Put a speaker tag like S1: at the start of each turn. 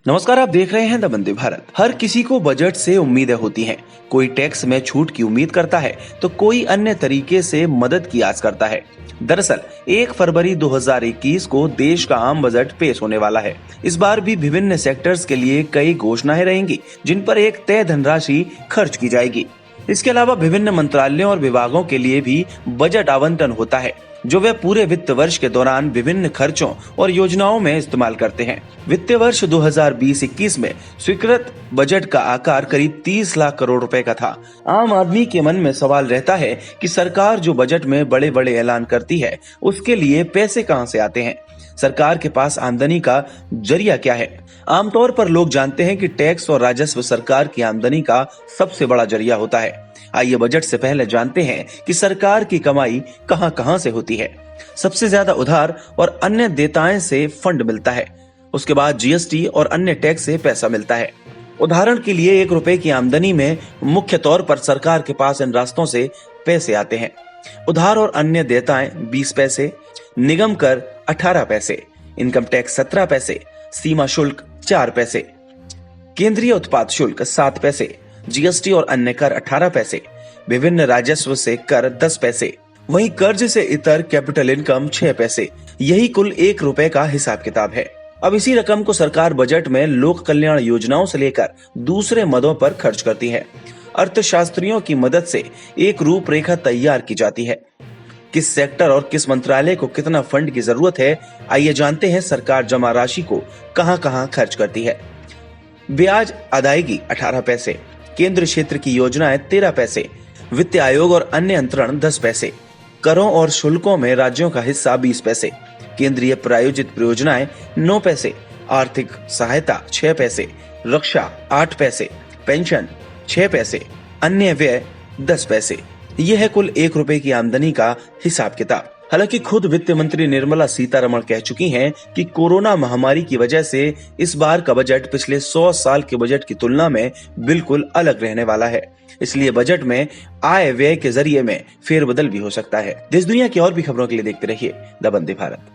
S1: नमस्कार, आप देख रहे हैं द वंदे भारत। हर किसी को बजट से उम्मीदें होती हैं। कोई टैक्स में छूट की उम्मीद करता है तो कोई अन्य तरीके से मदद की आस करता है। दरअसल 1 फरवरी 2021 को देश का आम बजट पेश होने वाला है। इस बार भी विभिन्न सेक्टर्स के लिए कई घोषणाएं रहेंगी, जिन पर एक तय धनराशि खर्च की जाएगी। इसके अलावा विभिन्न मंत्रालयों और विभागों के लिए भी बजट आवंटन होता है, जो वे पूरे वित्त वर्ष के दौरान विभिन्न खर्चों और योजनाओं में इस्तेमाल करते हैं। वित्त वर्ष 2020-21 में स्वीकृत बजट का आकार करीब 30 लाख करोड़ रुपए का था। आम आदमी के मन में सवाल रहता है कि सरकार जो बजट में बड़े बड़े ऐलान करती है, उसके लिए पैसे कहां से आते हैं? सरकार के पास आमदनी का जरिया क्या है? आमतौर पर लोग जानते हैं कि टैक्स और राजस्व सरकार की आमदनी का सबसे बड़ा जरिया होता है। आइए बजट से पहले जानते हैं कि सरकार की कमाई कहां कहां से होती है। सबसे ज्यादा उधार और अन्य देयताएं से फंड मिलता है। उसके बाद जीएसटी और अन्य टैक्स से पैसा मिलता है। उदाहरण के लिए 1 रुपए की आमदनी में मुख्य तौर पर सरकार के पास इन रास्तों से पैसे आते हैं। उधार और अन्य देयताएं 20 पैसे, निगम कर 18 पैसे, इनकम टैक्स 17 पैसे, सीमा शुल्क 4 पैसे, केंद्रीय उत्पाद शुल्क 7 पैसे, जीएसटी और अन्य कर 18 पैसे, विभिन्न राजस्व से कर 10 पैसे, वहीं कर्ज से इतर कैपिटल इनकम 6 पैसे। यही कुल 1 रुपए का हिसाब किताब है। अब इसी रकम को सरकार बजट में लोक कल्याण योजनाओं से लेकर दूसरे मदों पर खर्च करती है। अर्थशास्त्रियों की मदद से एक रूपरेखा तैयार की जाती है। किस सेक्टर और किस मंत्रालय को कितना फंड की जरूरत है, आइए जानते हैं सरकार जमा राशि को कहां कहां खर्च करती है। ब्याज अदायगी 18 पैसे, केंद्र क्षेत्र की योजनाएं 13 पैसे, वित्त आयोग और अन्य अंतरण 10 पैसे, करों और शुल्कों में राज्यों का हिस्सा 20 पैसे, केंद्रीय प्रायोजित परियोजनाएं 9 पैसे, आर्थिक सहायता 6 पैसे, रक्षा 8 पैसे, पेंशन 6 पैसे, अन्य व्यय 10 पैसे। यह है कुल 1 रुपए की आमदनी का हिसाब किताब। हालांकि खुद वित्त मंत्री निर्मला सीतारमण कह चुकी हैं कि कोरोना महामारी की वजह से इस बार का बजट पिछले 100 साल के बजट की तुलना में बिल्कुल अलग रहने वाला है। इसलिए बजट में आय व्यय के जरिए में फेरबदल भी हो सकता है। देश दुनिया की और भी खबरों के लिए देखते रहिए द वंदे भारत।